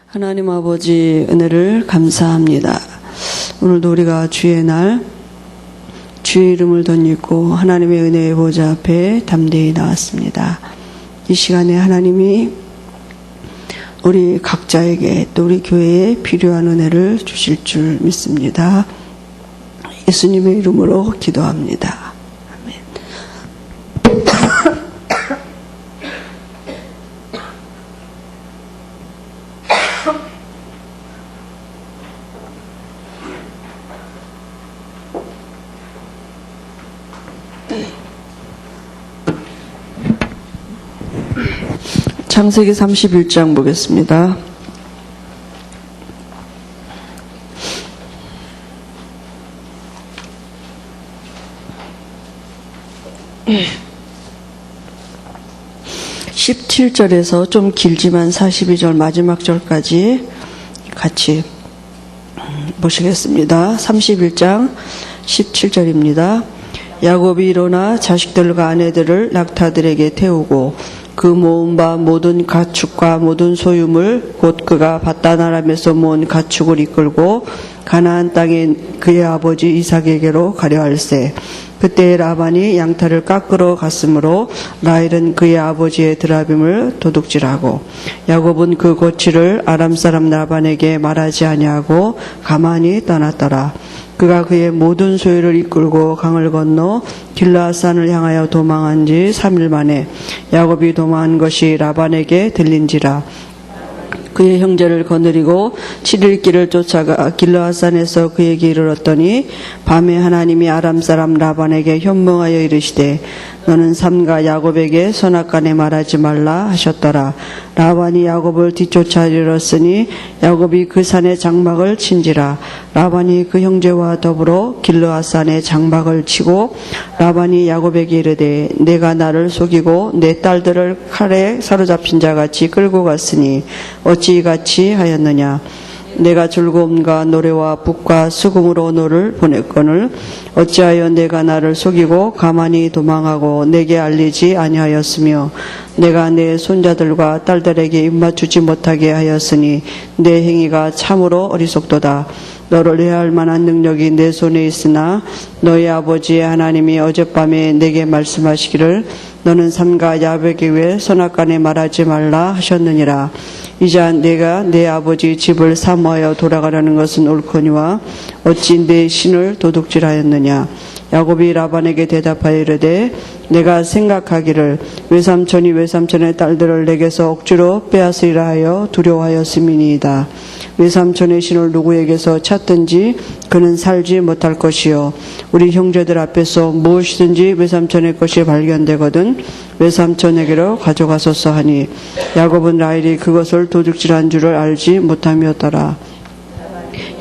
하나님 아버지 은혜를 감사합니다. 오늘도 우리가 주의 날 주의 이름을 덧입고 하나님의 은혜의 보좌 앞에 담대히 나왔습니다. 이 시간에 하나님이 우리 각자에게 또 우리 교회에 필요한 은혜를 주실 줄 믿습니다. 예수님의 이름으로 기도합니다. 아멘. 창세기 31장 보겠습니다. 예. 17절에서 좀 길지만 42절 마지막 절까지 같이 보시겠습니다. 31장 17절입니다. 야곱이 일어나 자식들과 아내들을 낙타들에게 태우고 그 모은 바 모든 가축과 모든 소유물 곧 그가 밧단 아람에서 모은 가축을 이끌고 가나안 땅에 그의 아버지 이삭에게로 가려 할세. 그때 라반이 양털을 깎으러 갔으므로 라헬은 그의 아버지의 드라빔을 도둑질하고 야곱은 그 고치를 아람 사람 라반에게 말하지 아니하고 가만히 떠났더라. 그가 그의 모든 소유를 이끌고 강을 건너 길르앗산을 향하여 도망한 지 3일 만에 야곱이 도망한 것이 라반에게 들린지라. 그의 형제를 거느리고 7일 길을 쫓아가 길르앗산에서 그에게 이르렀더니 밤에 하나님이 아람 사람 라반에게 현몽하여 이르시되 너는 삼가 야곱에게 선악간에 말하지 말라 하셨더라. 라반이 야곱을 뒤쫓아 이르렀으니 야곱이 그 산에 장막을 친지라. 라반이 그 형제와 더불어 길르앗산에 장막을 치고 라반이 야곱에게 이르되 내가 나를 속이고 내 딸들을 칼에 사로잡힌 자같이 끌고 갔으니 어찌 이같이 하였느냐. 내가 즐거움과 노래와 북과 수금으로 너를 보냈거늘 어찌하여 내가 나를 속이고 가만히 도망하고 내게 알리지 아니하였으며 내가 내 손자들과 딸들에게 입맞추지 못하게 하였으니 내 행위가 참으로 어리석도다. 너를 해할 만한 능력이 내 손에 있으나 너희 아버지의 하나님이 어젯밤에 내게 말씀하시기를 너는 삼가 야곱에게 선악간에 말하지 말라 하셨느니라. 이제 내가 내 아버지 집을 사모하여 돌아가려는 것은 옳거니와 어찌 내 신을 도둑질하였느냐. 야곱이 라반에게 대답하여 이르되 내가 생각하기를 외삼촌이 외삼촌의 딸들을 내게서 억지로 빼앗으리라 하여 두려워하였음이니이다. 외삼촌의 신을 누구에게서 찾든지 그는 살지 못할 것이요 우리 형제들 앞에서 무엇이든지 외삼촌의 것이 발견되거든 외삼촌에게로 가져가소서 하니 야곱은 라헬이 그것을 도둑질한 줄을 알지 못함이었더라.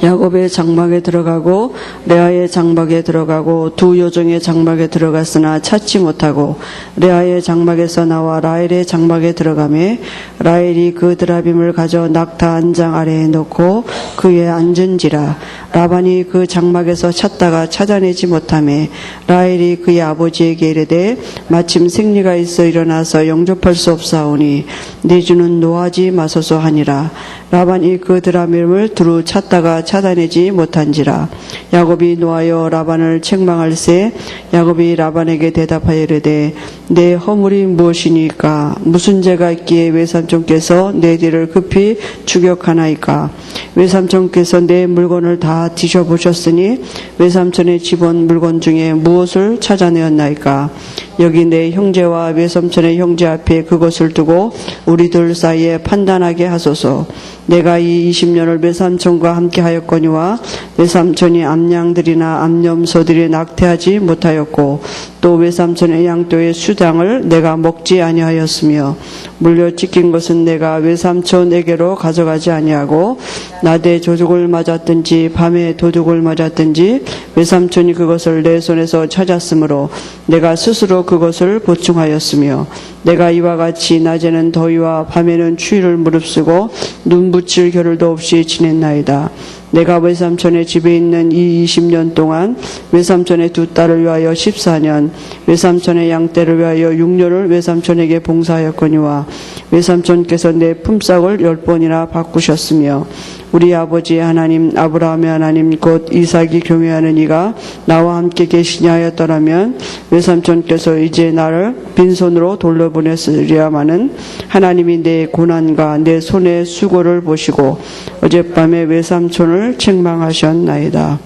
야곱의 장막에 들어가고 레아의 장막에 들어가고 두 여종의 장막에 들어갔으나 찾지 못하고 레아의 장막에서 나와 라헬의 장막에 들어가매 라헬이 그 드라빔을 가져 낙타 한 장 아래에 놓고 그에 앉은지라. 라반이 그 장막에서 찾다가 찾아내지 못하매 라헬이 그의 아버지에게 이르되 마침 생리가 있어 일어나서 영접할 수 없사오니 내 주는 노하지 마소서 하니라. 라반이 그 드라빔을 두루 찾다가 찾아내지 못한지라. 야곱이 노하여 라반을 책망할세. 야곱이 라반에게 대답하여 이르되 내 허물이 무엇이니까 무슨 죄가 있기에 외삼촌께서 내 뒤를 급히 추격하나이까. 외삼촌께서 내 물건을 다 뒤져보셨으니 외삼촌의 집온 물건 중에 무엇을 찾아내었나이까. 여기 내 형제와 외삼촌의 형제 앞에 그것을 두고 우리들 사이에 판단하게 하소서. 내가 이 20년을 외삼촌과 함께 하였거니와 외삼촌이 암양들이나 암염소들이 낙태하지 못하였고 또 외삼촌의 양떼의 수당을 내가 먹지 아니하였으며 물려 찢긴 것은 내가 외삼촌에게로 가져가지 아니하고 낮에 조둑을 맞았든지 밤에 도둑을 맞았든지 외삼촌이 그것을 내 손에서 찾았으므로 내가 스스로 그것을 보충하였으며 내가 이와 같이 낮에는 더위와 밤에는 추위를 무릅쓰고 눈 붙일 겨를도 없이 지냈나이다. 내가 외삼촌의 집에 있는 이 20년 동안 외삼촌의 두 딸을 위하여 14년, 외삼촌의 양떼를 위하여 6년을 외삼촌에게 봉사하였거니와 외삼촌께서 내 품삯을 10번이나 바꾸셨으며 우리 아버지의 하나님 아브라함의 하나님 곧 이삭이 경외하는 이가 나와 함께 계시냐 하였더라면 외삼촌께서 이제 나를 빈손으로 돌려보냈으리야마는 하나님이 내 고난과 내 손의 수고를 보시고 어젯밤에 외삼촌을 책망하셨나이다.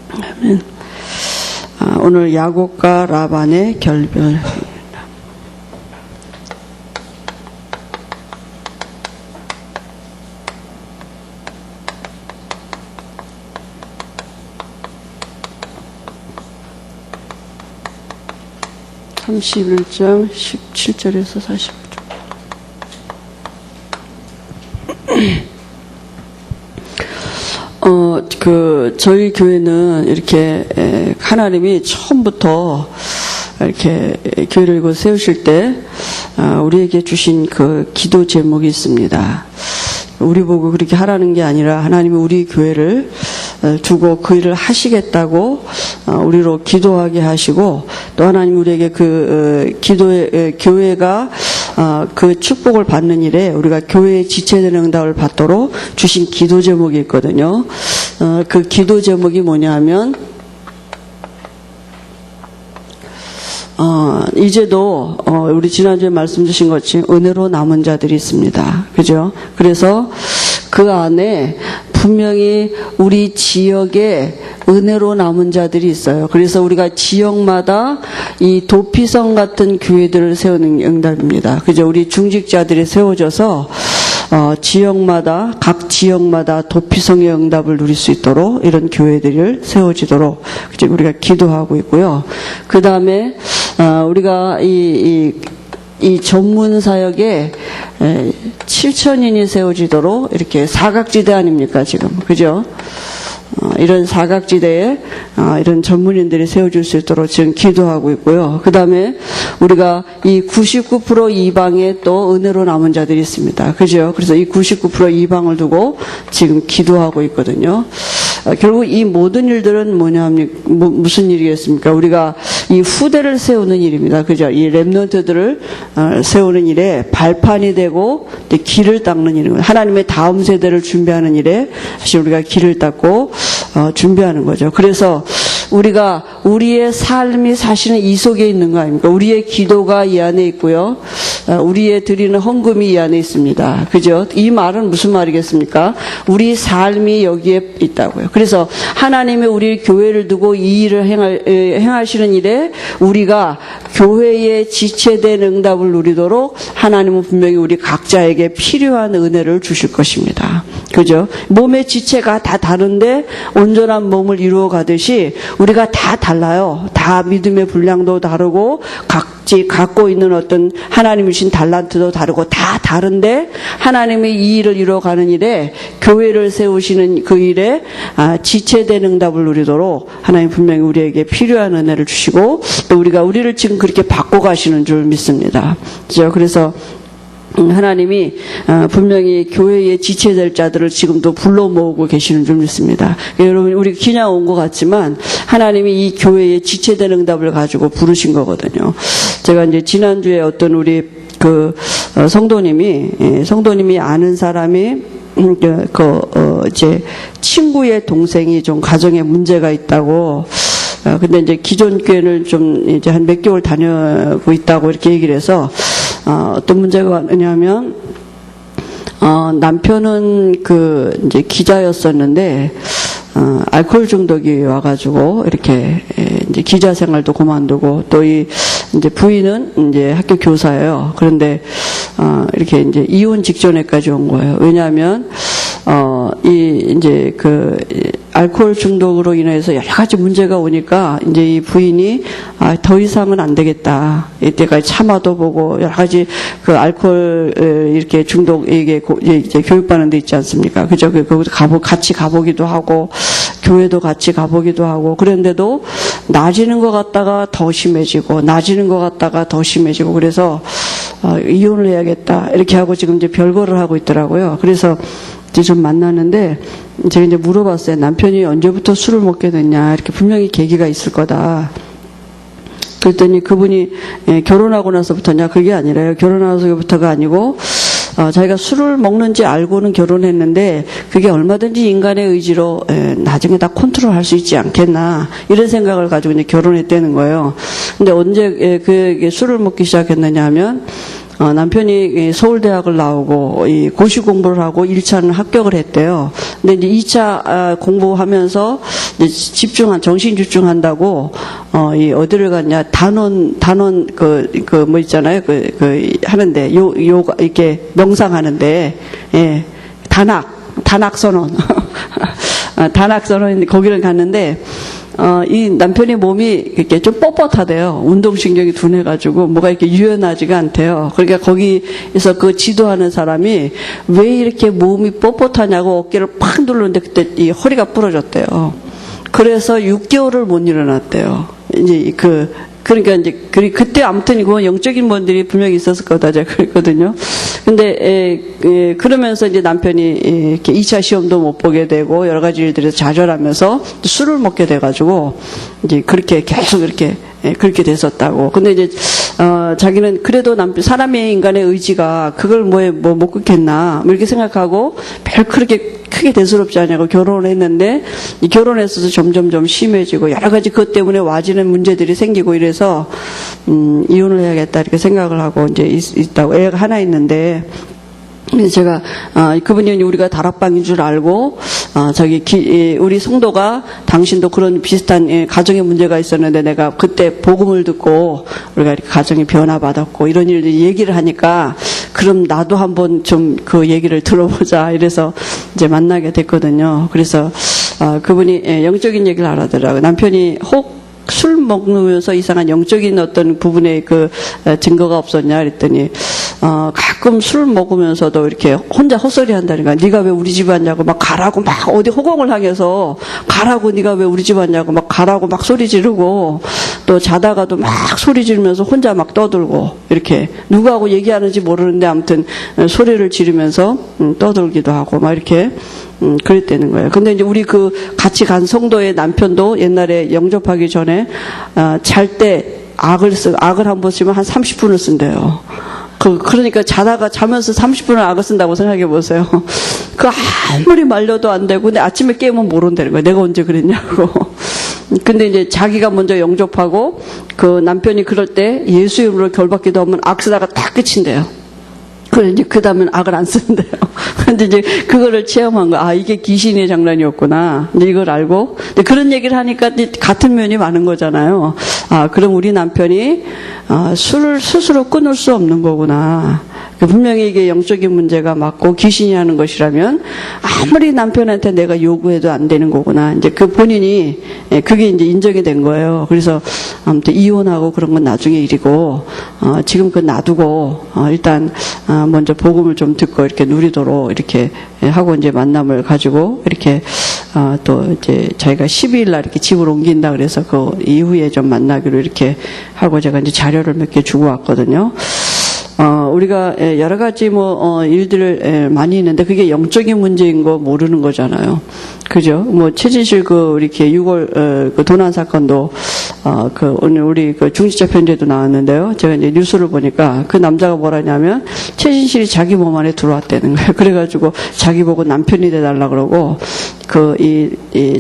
아멘. 오늘 야곱과 라반의 결별. (31장) 17절에서 40절. 저희 교회는 이렇게 하나님이 처음부터 이렇게 교회를 이곳 세우실 때 우리에게 주신 그 기도 제목이 있습니다. 우리 보고 그렇게 하라는 게 아니라 하나님이 우리 교회를 두고 그 일을 하시겠다고 우리로 기도하게 하시고 또 하나님 우리에게 그 교회가 그 축복을 받는 일에 우리가 교회의 지체되는 응답을 받도록 주신 기도 제목이 있거든요. 그 기도 제목이 뭐냐 하면 이제도 우리 지난주에 말씀 주신 것처럼 은혜로 남은 자들이 있습니다. 그죠? 그래서 그 안에 분명히 우리 지역에 은혜로 남은 자들이 있어요. 그래서 우리가 지역마다 이 도피성 같은 교회들을 세우는 응답입니다. 그죠? 우리 중직자들이 세워져서 지역마다 각 지역마다 도피성의 응답을 누릴 수 있도록 이런 교회들을 세워지도록 우리가 기도하고 있고요. 그 다음에 우리가 이 전문 사역에 7,000인이 세워지도록 이렇게 사각지대 아닙니까 지금, 그죠? 이런 사각지대에 이런 전문인들이 세워질 수 있도록 지금 기도하고 있고요. 그 다음에 우리가 이 99% 이방에 또 은혜로 남은 자들이 있습니다. 그죠? 그래서 이 99% 이방을 두고 지금 기도하고 있거든요. 결국 이 모든 일들은 무슨 일이겠습니까? 우리가 이 후대를 세우는 일입니다. 그죠? 이 렘넌트들을 세우는 일에 발판이 되고 길을 닦는 일입니다. 하나님의 다음 세대를 준비하는 일에 사실 우리가 길을 닦고 준비하는 거죠. 그래서 우리가 우리의 삶이 사실은 이 속에 있는 거 아닙니까? 우리의 기도가 이 안에 있고요. 우리의 드리는 헌금이 이 안에 있습니다. 그죠? 이 말은 무슨 말이겠습니까? 우리 삶이 여기에 있다고요. 그래서 하나님이 우리 교회를 두고 이 일을 행하시는 일에 우리가 교회의 지체된 응답을 누리도록 하나님은 분명히 우리 각자에게 필요한 은혜를 주실 것입니다. 그죠? 몸의 지체가 다 다른데 온전한 몸을 이루어 가듯이 우리가 다 달라요. 다 믿음의 분량도 다르고 각지 갖고 있는 어떤 하나님이 주신 달란트도 다르고 다 다른데 하나님이 이 일을 이루어가는 일에 교회를 세우시는 그 일에 지체된 응답을 누리도록 하나님 분명히 우리에게 필요한 은혜를 주시고 또 우리가 우리를 지금 그렇게 바꿔가시는 줄 믿습니다. 그래서 하나님이 분명히 교회에 지체될 자들을 지금도 불러 모으고 계시는 줄 믿습니다. 여러분 우리 그냥 온 것 같지만 하나님이 이 교회에 지체된 응답을 가지고 부르신 거거든요. 제가 이제 지난주에 어떤 우리 그 성도님이 아는 사람이 이제 친구의 동생이 좀 가정에 문제가 있다고 근데 이제 기존 교회를 좀 이제 한 몇 개월 다녀고 있다고 이렇게 얘기를 해서 어떤 문제가 있냐면 남편은 이제 기자였었는데 알코올 중독이 와가지고 이렇게 이제 기자 생활도 그만두고 또 이제 부인은 이제 학교 교사예요. 그런데 이렇게 이제 이혼 직전에까지 온 거예요. 왜냐하면 이제 알코올 중독으로 인해서 여러 가지 문제가 오니까 이제 이 부인이 더 이상은 안 되겠다. 이때까지 참아도 보고 여러 가지 그 알코올 이렇게 중독 이게 이제 교육받는 데 있지 않습니까? 그죠? 거기도 같이 가보기도 하고 교회도 같이 가보기도 하고 그런데도 나아지는 것 같다가 더 심해지고 나아지는 것 같다가 더 심해지고 그래서 이혼을 해야겠다 이렇게 하고 지금 이제 별거를 하고 있더라고요. 그래서 좀 만나는데 제가 이제 물어봤어요. 남편이 언제부터 술을 먹게 됐냐. 이렇게 분명히 계기가 있을 거다. 그랬더니 그분이 결혼하고 나서부터냐. 그게 아니라요. 결혼하고서부터가 아니고 자기가 술을 먹는지 알고는 결혼했는데 그게 얼마든지 인간의 의지로 나중에 다 컨트롤할 수 있지 않겠나 이런 생각을 가지고 이제 결혼했다는 거예요. 근데 언제 그 술을 먹기 시작했느냐 하면 남편이 서울대학을 나오고 이 고시 공부를 하고 1차는 합격을 했대요. 근데 이제 2차 공부하면서 이제 정신 집중한다고 어디를 갔냐 단원 뭐 있잖아요. 하는데 요가 이렇게 명상하는데 단학 선언 단학 선언 거기를 갔는데 이 남편의 몸이 이렇게 좀 뻣뻣하대요. 운동신경이 둔해가지고 뭐가 이렇게 유연하지가 않대요. 그러니까 거기에서 그 지도하는 사람이 왜 이렇게 몸이 뻣뻣하냐고 어깨를 팍 누르는데 그때 이 허리가 부러졌대요. 그래서 6개월을 못 일어났대요. 이제 그러니까 이제 그때 아무튼 그건 영적인 분들이 분명히 있었을 거다 제가 그랬거든요. 근데 그러면서 이제 남편이 이렇게 2차 시험도 못 보게 되고 여러 가지 일들에서 좌절하면서 또 술을 먹게 돼가지고 이제 그렇게 계속 그렇게 됐었다고. 근데 이제 자기는 그래도 사람의 인간의 의지가 그걸 못 끊겠나 뭐 이렇게 생각하고 별 그렇게 크게 대수롭지 않냐고 결혼을 했는데 이 결혼했어서 점점 심해지고 여러 가지 그것 때문에 와지는 문제들이 생기고 이래서 이혼을 해야겠다 이렇게 생각을 하고 이제 있다고. 애가 하나 있는데 제가 그분이 우리가 다락방인 줄 알고 우리 성도가 당신도 그런 비슷한 가정의 문제가 있었는데 내가 그때 복음을 듣고 우리가 이렇게 가정이 변화받았고 이런 일들 얘기를 하니까 그럼 나도 한번 좀 그 얘기를 들어보자 이래서 이제 만나게 됐거든요. 그래서 그분이 영적인 얘기를 하더라고요. 남편이 혹 술 먹으면서 이상한 영적인 어떤 부분에 그 증거가 없었냐 그랬더니 가끔 술 먹으면서도 이렇게 혼자 헛소리 한다니까. 네가 왜 우리 집 왔냐고 막 가라고 막 어디 허공을 향해서 가라고 네가 왜 우리 집 왔냐고 막 가라고 막 소리 지르고 또 자다가도 막 소리 지르면서 혼자 막 떠들고 이렇게 누구하고 얘기하는지 모르는데 아무튼 소리를 지르면서 떠들기도 하고 막 이렇게 그랬다는 거예요. 근데 이제 우리 같이 간 성도의 남편도 옛날에 영접하기 전에 잘 때 악을 한 번 쓰면 한 30분을 쓴대요. 그러니까 자면서 30분을 악을 쓴다고 생각해 보세요. 아무리 말려도 안 되고, 근데 아침에 깨우면 모른다는 거예요. 내가 언제 그랬냐고. 근데 이제 자기가 먼저 영접하고, 그 남편이 그럴 때 예수 이름으로 결받기도 하면 악 쓰다가 딱 끝인대요. 그래, 이제 그 다음엔 악을 안 쓰는데요. 근데 이제 그거를 체험한 거야. 이게 귀신의 장난이었구나. 이제 이걸 알고. 근데 그런 얘기를 하니까 같은 면이 많은 거잖아요. 그럼 우리 남편이 술을 스스로 끊을 수 없는 거구나. 분명히 이게 영적인 문제가 맞고 귀신이 하는 것이라면 아무리 남편한테 내가 요구해도 안 되는 거구나. 이제 그 본인이 그게 이제 인정이 된 거예요. 그래서 아무튼 이혼하고 그런 건 나중에 일이고 지금 놔두고 일단 먼저 복음을 좀 듣고 이렇게 누리도록 이렇게 하고 이제 만남을 가지고 이렇게 또 이제 자기가 12일 날 이렇게 집을 옮긴다 그래서 그 이후에 좀 만나기로 이렇게 하고 제가 이제 자료를 몇 개 주고 왔거든요. 우리가 여러 가지 일들을 많이 있는데 그게 영적인 문제인 거 모르는 거잖아요. 그죠? 최진실 이렇게 6월 도난 사건도 오늘 우리 중지자 편지에도 나왔는데요. 제가 이제 뉴스를 보니까 그 남자가 뭐라냐면 최진실이 자기 몸 안에 들어왔다는 거예요. 그래가지고 자기 보고 남편이 돼달라 그러고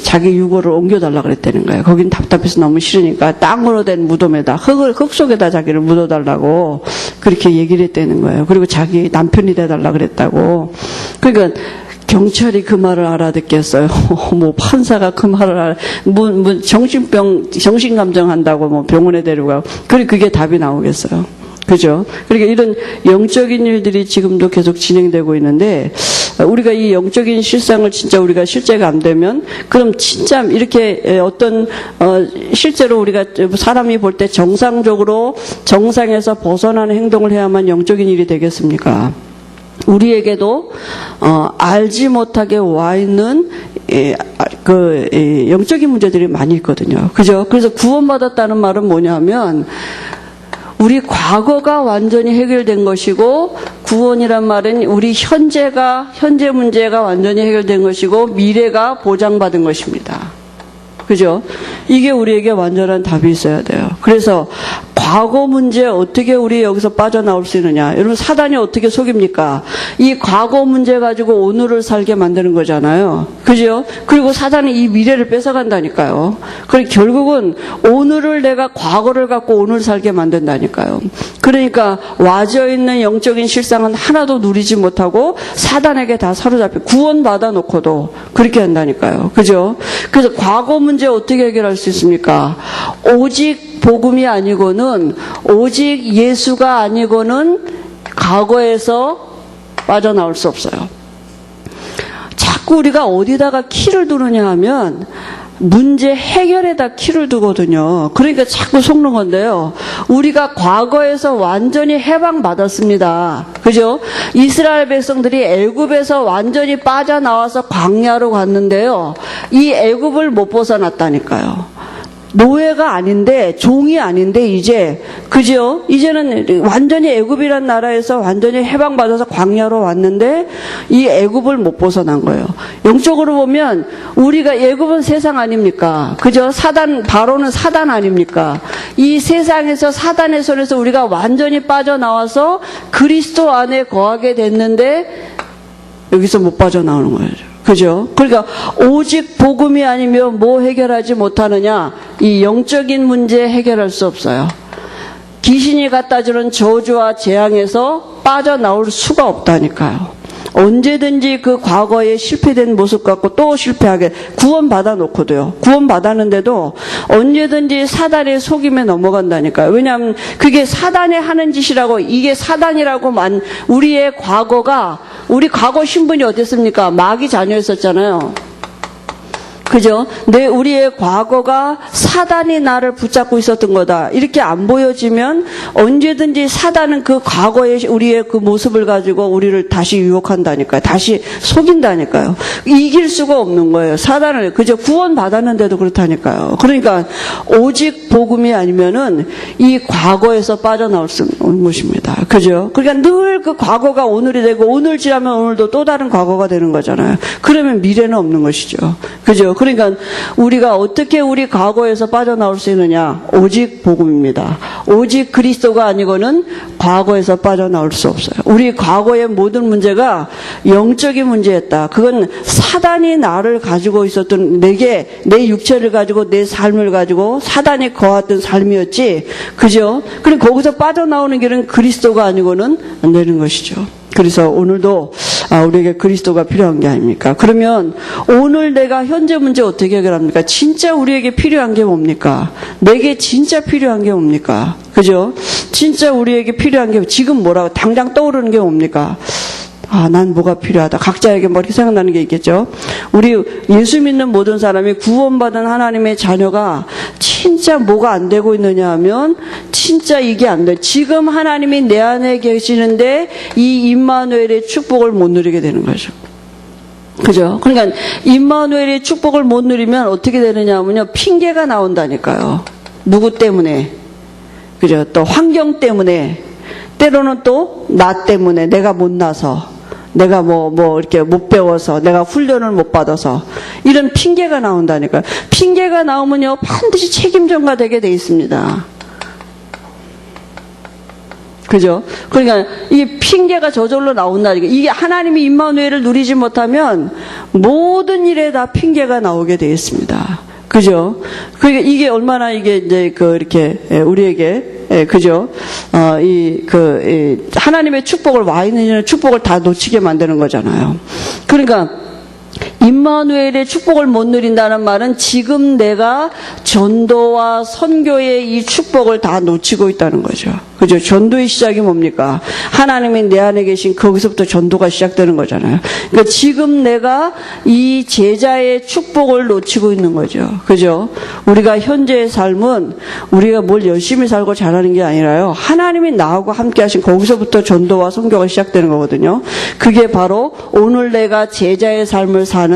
자기 유골을 옮겨달라 그랬다는 거예요. 거긴 답답해서 너무 싫으니까 땅으로 된 무덤에다 흙 속에다 자기를 묻어달라고 그렇게 얘기를 했다는 거예요. 그리고 자기 남편이 돼달라 그랬다고. 그러니까 경찰이 그 말을 알아듣겠어요. 판사가 그 말을 정신감정 한다고 병원에 데려가고. 그게 답이 나오겠어요. 그죠? 그러니까 이런 영적인 일들이 지금도 계속 진행되고 있는데, 우리가 이 영적인 실상을 진짜 우리가 실제가 안 되면, 그럼 진짜 이렇게 실제로 우리가 사람이 볼 때 정상적으로 정상에서 벗어나는 행동을 해야만 영적인 일이 되겠습니까? 우리에게도 알지 못하게 와 있는 영적인 문제들이 많이 있거든요. 그죠? 그래서 구원받았다는 말은 뭐냐면 우리 과거가 완전히 해결된 것이고 구원이란 말은 우리 현재 문제가 완전히 해결된 것이고 미래가 보장받은 것입니다. 그죠? 이게 우리에게 완전한 답이 있어야 돼요. 그래서 과거 문제 어떻게 우리 여기서 빠져나올 수 있느냐. 여러분 사단이 어떻게 속입니까? 이 과거 문제 가지고 오늘을 살게 만드는 거잖아요. 그죠? 그리고 사단은 이 미래를 뺏어간다니까요. 그리고 결국은 오늘을 내가 과거를 갖고 오늘 살게 만든다니까요. 그러니까 와져있는 영적인 실상은 하나도 누리지 못하고 사단에게 다 사로잡혀 구원받아 놓고도 그렇게 한다니까요. 그죠? 그래서 과거 문제 어떻게 해결할 수 있습니까? 오직 복음이 아니고는 오직 예수가 아니고는 과거에서 빠져나올 수 없어요. 자꾸 우리가 어디다가 키를 두느냐 하면 문제 해결에다 키를 두거든요. 그러니까 자꾸 속는 건데요. 우리가 과거에서 완전히 해방받았습니다. 그죠? 이스라엘 백성들이 애굽에서 완전히 빠져나와서 광야로 갔는데요. 이 애굽을 못 벗어났다니까요. 노예가 아닌데 종이 아닌데 이제 그죠? 이제는 완전히 애굽이란 나라에서 완전히 해방받아서 광야로 왔는데 이 애굽을 못 벗어난 거예요. 영적으로 보면 우리가 애굽은 세상 아닙니까? 그죠? 사단 바로는 사단 아닙니까? 이 세상에서 사단의 손에서 우리가 완전히 빠져나와서 그리스도 안에 거하게 됐는데 여기서 못 빠져나오는 거예요. 그죠? 그러니까 오직 복음이 아니면 뭐 해결하지 못하느냐? 이 영적인 문제 해결할 수 없어요. 귀신이 갖다 주는 저주와 재앙에서 빠져나올 수가 없다니까요. 언제든지 그 과거에 실패된 모습 갖고 또 실패하게 구원받아 놓고도요. 구원받았는데도 언제든지 사단의 속임에 넘어간다니까요. 왜냐하면 그게 사단이 하는 짓이라고 이게 사단이라고만 우리의 과거가 우리 과거 신분이 어땠습니까? 마귀 자녀였었잖아요. 그죠? 우리의 과거가 사단이 나를 붙잡고 있었던 거다. 이렇게 안 보여지면 언제든지 사단은 그 과거의 우리의 그 모습을 가지고 우리를 다시 유혹한다니까요. 다시 속인다니까요. 이길 수가 없는 거예요. 사단을. 그죠? 구원받았는데도 그렇다니까요. 그러니까 오직 복음이 아니면은 이 과거에서 빠져나올 수 없는 것입니다. 그죠? 그러니까 늘 그 과거가 오늘이 되고 오늘 지나면 오늘도 또 다른 과거가 되는 거잖아요. 그러면 미래는 없는 것이죠. 그죠? 그러니까 우리가 어떻게 우리 과거에서 빠져나올 수 있느냐? 오직 복음입니다. 오직 그리스도가 아니고는 과거에서 빠져나올 수 없어요. 우리 과거의 모든 문제가 영적인 문제였다. 그건 사단이 나를 가지고 있었던 내 육체를 가지고 내 삶을 가지고 사단이 거했던 삶이었지. 그죠? 그럼 거기서 빠져나오는 길은 그리스도가 아니고는 안 되는 것이죠. 그래서 오늘도 우리에게 그리스도가 필요한 게 아닙니까? 그러면 오늘 내가 현재 문제 어떻게 해결합니까? 진짜 우리에게 필요한 게 뭡니까? 내게 진짜 필요한 게 뭡니까? 그죠? 진짜 우리에게 필요한 게 지금 뭐라고 당장 떠오르는 게 뭡니까? 난 뭐가 필요하다. 각자에게 뭐 생각나는 게 있겠죠. 우리 예수 믿는 모든 사람이 구원받은 하나님의 자녀가 진짜 뭐가 안 되고 있느냐 하면 진짜 이게 안 돼. 지금 하나님이 내 안에 계시는데 이 임마누엘의 축복을 못 누리게 되는 거죠. 그죠? 그러니까 임마누엘의 축복을 못 누리면 어떻게 되느냐 하면요. 핑계가 나온다니까요. 누구 때문에. 그죠? 또 환경 때문에. 때로는 또 나 때문에 내가 못나서. 내가 이렇게 못 배워서, 내가 훈련을 못 받아서, 이런 핑계가 나온다니까요. 핑계가 나오면요, 반드시 책임 전가되게 돼 있습니다. 그죠? 그러니까, 이 핑계가 저절로 나온다니까. 이게 하나님이 임마누엘을 누리지 못하면, 모든 일에 다 핑계가 나오게 돼 있습니다. 그죠? 그러니까 이게 얼마나 이게 이제 이렇게, 우리에게, 그죠? 하나님의 축복을 와 있는 축복을 다 놓치게 만드는 거잖아요. 그러니까, 임마누엘의 축복을 못 누린다는 말은 지금 내가 전도와 선교의 이 축복을 다 놓치고 있다는 거죠. 그죠? 전도의 시작이 뭡니까? 하나님이 내 안에 계신 거기서부터 전도가 시작되는 거잖아요. 그러니까 지금 내가 이 제자의 축복을 놓치고 있는 거죠. 그죠? 우리가 현재의 삶은 우리가 뭘 열심히 살고 잘하는 게 아니라요. 하나님이 나하고 함께 하신 거기서부터 전도와 선교가 시작되는 거거든요. 그게 바로 오늘 내가 제자의 삶을 사는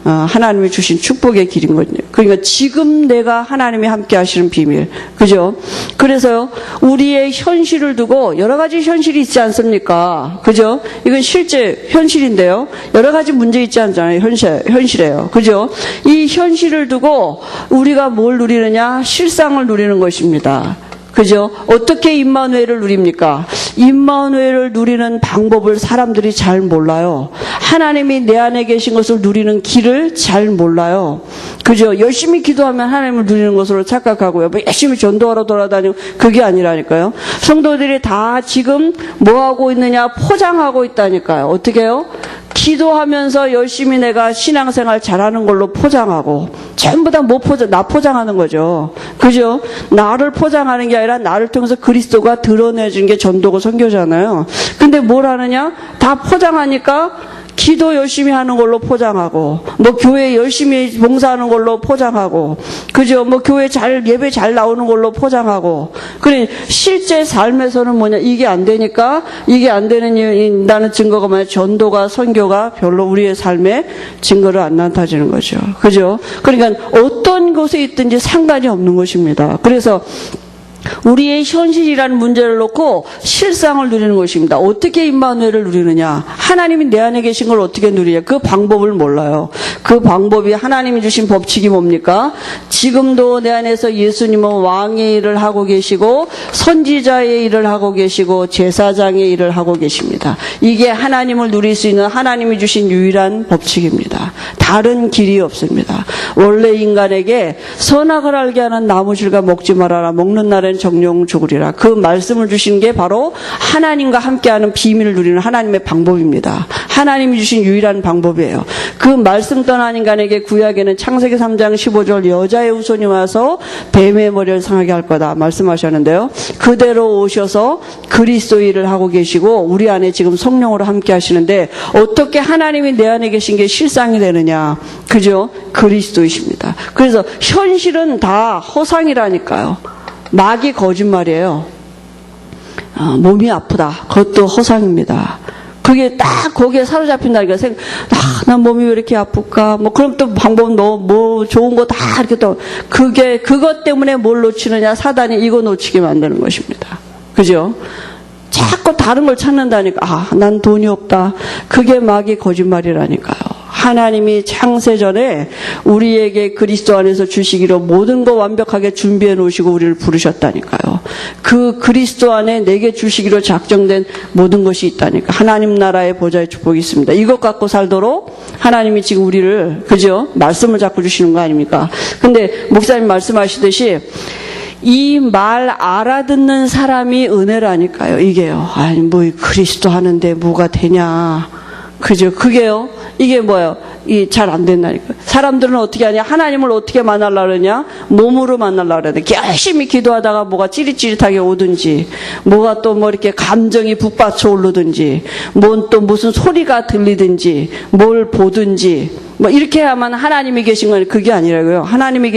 하나님이 주신 축복의 길인 거죠. 그러니까 지금 내가 하나님이 함께 하시는 비밀. 그죠? 그래서 우리의 현실을 두고 여러 가지 현실이 있지 않습니까? 그죠? 이건 실제 현실인데요. 여러 가지 문제 있지 않잖아요. 현실이에요. 그죠? 이 현실을 두고 우리가 뭘 누리느냐? 실상을 누리는 것입니다. 그죠? 어떻게 임마누엘을 누립니까? 임마누엘을 누리는 방법을 사람들이 잘 몰라요. 하나님이 내 안에 계신 것을 누리는 길을 잘 몰라요. 그죠? 열심히 기도하면 하나님을 누리는 것으로 착각하고요. 뭐 열심히 전도하러 돌아다니고 그게 아니라니까요. 성도들이 다 지금 뭐 하고 있느냐? 포장하고 있다니까요. 어떻게 해요? 기도하면서 열심히 내가 신앙생활 잘하는 걸로 포장하고 전부 다 나 포장하는 거죠. 그죠? 나를 포장하는 게 아니라 나를 통해서 그리스도가 드러내주는 게 전도고 선교잖아요. 근데 뭘 하느냐? 다 포장하니까 기도 열심히 하는 걸로 포장하고, 뭐 교회 열심히 봉사하는 걸로 포장하고, 그죠? 뭐 교회 예배 잘 나오는 걸로 포장하고, 그래, 실제 삶에서는 뭐냐, 이게 안 되니까, 이게 안 되는 나는 증거가 뭐냐, 전도가, 선교가 별로 우리의 삶에 증거를 안 나타지는 거죠. 그죠? 그러니까 어떤 곳에 있든지 상관이 없는 것입니다. 그래서 우리의 현실이라는 문제를 놓고 실상을 누리는 것입니다. 어떻게 임마누엘을 누리느냐? 하나님이 내 안에 계신 걸 어떻게 누리냐? 그 방법을 몰라요. 그 방법이 하나님이 주신 법칙이 뭡니까? 지금도 내 안에서 예수님은 왕의 일을 하고 계시고 선지자의 일을 하고 계시고 제사장의 일을 하고 계십니다. 이게 하나님을 누릴 수 있는 하나님이 주신 유일한 법칙입니다. 다른 길이 없습니다. 원래 인간에게 선악을 알게 하는 나무실과 먹지 말아라. 먹는 날엔 정령 죽으리라. 그 말씀을 주신 게 바로 하나님과 함께하는 비밀을 누리는 하나님의 방법입니다. 하나님이 주신 유일한 방법이에요. 그 말씀 떠난 인간에게 구약에는 창세기 3장 15절 여자의 후손이 와서 뱀의 머리를 상하게 할 거다 말씀하셨는데요. 그대로 오셔서 그리스도 일을 하고 계시고 우리 안에 지금 성령으로 함께 하시는데 어떻게 하나님이 내 안에 계신 게 실상이 되느냐? 그죠? 그리스도이십니다. 그래서 현실은 다 허상이라니까요. 막이 거짓말이에요. 몸이 아프다. 그것도 허상입니다. 그게 딱 거기에 사로잡힌다니까. 난 몸이 왜 이렇게 아플까? 뭐, 그럼 또 방법, 뭐, 좋은 거 다 이렇게 또, 그것 때문에 뭘 놓치느냐? 사단이 이거 놓치게 만드는 것입니다. 그죠? 자꾸 다른 걸 찾는다니까. 난 돈이 없다. 그게 막이 거짓말이라니까요. 하나님이 창세전에 우리에게 그리스도 안에서 주시기로 모든 거 완벽하게 준비해 놓으시고 우리를 부르셨다니까요. 그 그리스도 안에 내게 주시기로 작정된 모든 것이 있다니까. 하나님 나라의 보좌의 축복이 있습니다. 이것 갖고 살도록 하나님이 지금 우리를, 그죠? 말씀을 자꾸 주시는 거 아닙니까? 근데 목사님 말씀하시듯이 이 말 알아듣는 사람이 은혜라니까요. 이게요. 아니 뭐 그리스도 하는데 뭐가 되냐. 그죠? 그게요. 이게 뭐예요? 잘 안 된다니까. 사람들은 어떻게 하냐? 하나님을 어떻게 만나려고 그러냐? 몸으로 만나려고 그러냐? 열심히 기도하다가 뭐가 찌릿찌릿하게 오든지, 뭐가 또 뭐 이렇게 감정이 북받쳐 오르든지, 또 무슨 소리가 들리든지, 뭘 보든지, 뭐 이렇게 하면 하나님이 계신 건 그게 아니라고요. 하나님이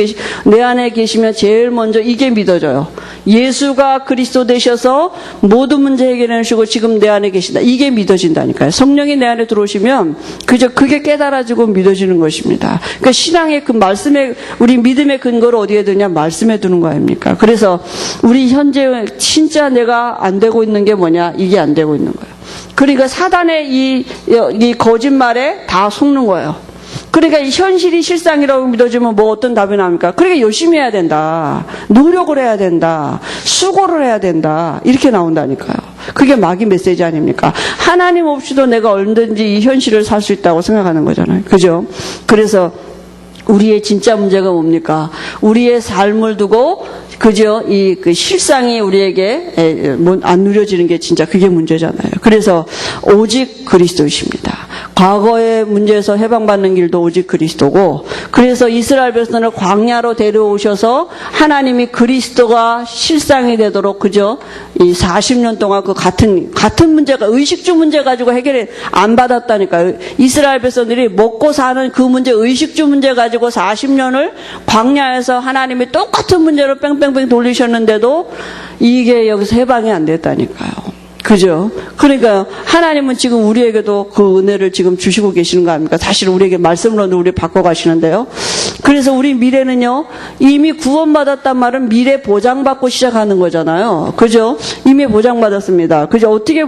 내 안에 계시면 제일 먼저 이게 믿어져요. 예수가 그리스도 되셔서 모든 문제 해결해 주시고 지금 내 안에 계신다. 이게 믿어진다니까요. 성령이 내 안에 들어오시면 그게 깨달아지고 믿어지는 것입니다. 그러니까 신앙의 그 말씀에 우리 믿음의 근거를 어디에 두냐? 말씀에 두는 거 아닙니까? 그래서 우리 현재 진짜 내가 안 되고 있는 게 뭐냐? 이게 안 되고 있는 거예요. 그러니까 사단의 이 거짓말에 다 속는 거예요. 그러니까 이 현실이 실상이라고 믿어지면 뭐 어떤 답이 나옵니까? 그러니까 열심히 해야 된다. 노력을 해야 된다. 수고를 해야 된다. 이렇게 나온다니까요. 그게 마귀 메시지 아닙니까? 하나님 없이도 내가 얼마든지 이 현실을 살 수 있다고 생각하는 거잖아요. 그죠? 그래서 우리의 진짜 문제가 뭡니까? 우리의 삶을 두고 그죠? 그 실상이 우리에게 안 누려지는 게 진짜 그게 문제잖아요. 그래서 오직 그리스도이십니다. 과거의 문제에서 해방받는 길도 오직 그리스도고, 그래서 이스라엘 백성을 광야로 데려오셔서 하나님이 그리스도가 실상이 되도록 그죠? 이 40년 동안 그 같은 문제가 의식주 문제 가지고 해결이 안 받았다니까요. 이스라엘 백성들이 먹고 사는 그 문제 의식주 문제 가지고 40년을 광야에서 하나님이 똑같은 문제로 뺑뺑뺑 돌리셨는데도 이게 여기서 해방이 안 됐다니까요. 그죠? 그러니까 하나님은 지금 우리에게도 그 은혜를 지금 주시고 계시는 거 아닙니까? 사실 우리에게 말씀으로도 우리 바꿔 가시는데요. 그래서 우리 미래는요, 이미 구원받았단 말은 미래 보장받고 시작하는 거잖아요. 그죠? 이미 보장받았습니다. 그죠? 어떻게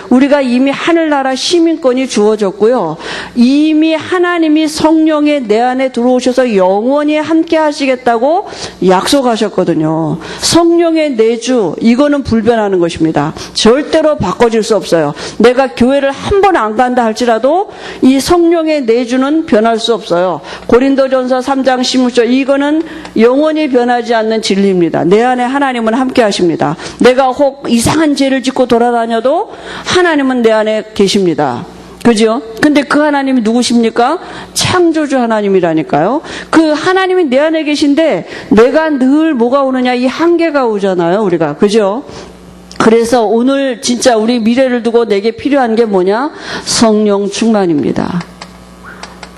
우리가 이미 하늘나라 시민권이 주어졌고요. 이미 하나님이 성령의 내 안에 들어오셔서 영원히 함께 하시겠다고 약속하셨거든요. 성령의 내주, 이거는 불변하는 것입니다. 절대로 바꿔질 수 없어요. 내가 교회를 한 번 안 간다 할지라도 이 성령의 내주는 변할 수 없어요. 고린도전서 3장 16절, 이거는 영원히 변하지 않는 진리입니다. 내 안에 하나님은 함께 하십니다. 내가 혹 이상한 죄를 짓고 돌아다녀도 하나님은 내 안에 계십니다. 그죠? 근데 그 하나님이 누구십니까? 창조주 하나님이라니까요. 그 하나님이 내 안에 계신데 내가 늘 뭐가 오느냐? 이 한계가 오잖아요, 우리가. 그죠? 그래서 오늘 진짜 우리 미래를 두고 내게 필요한 게 뭐냐? 성령 충만입니다.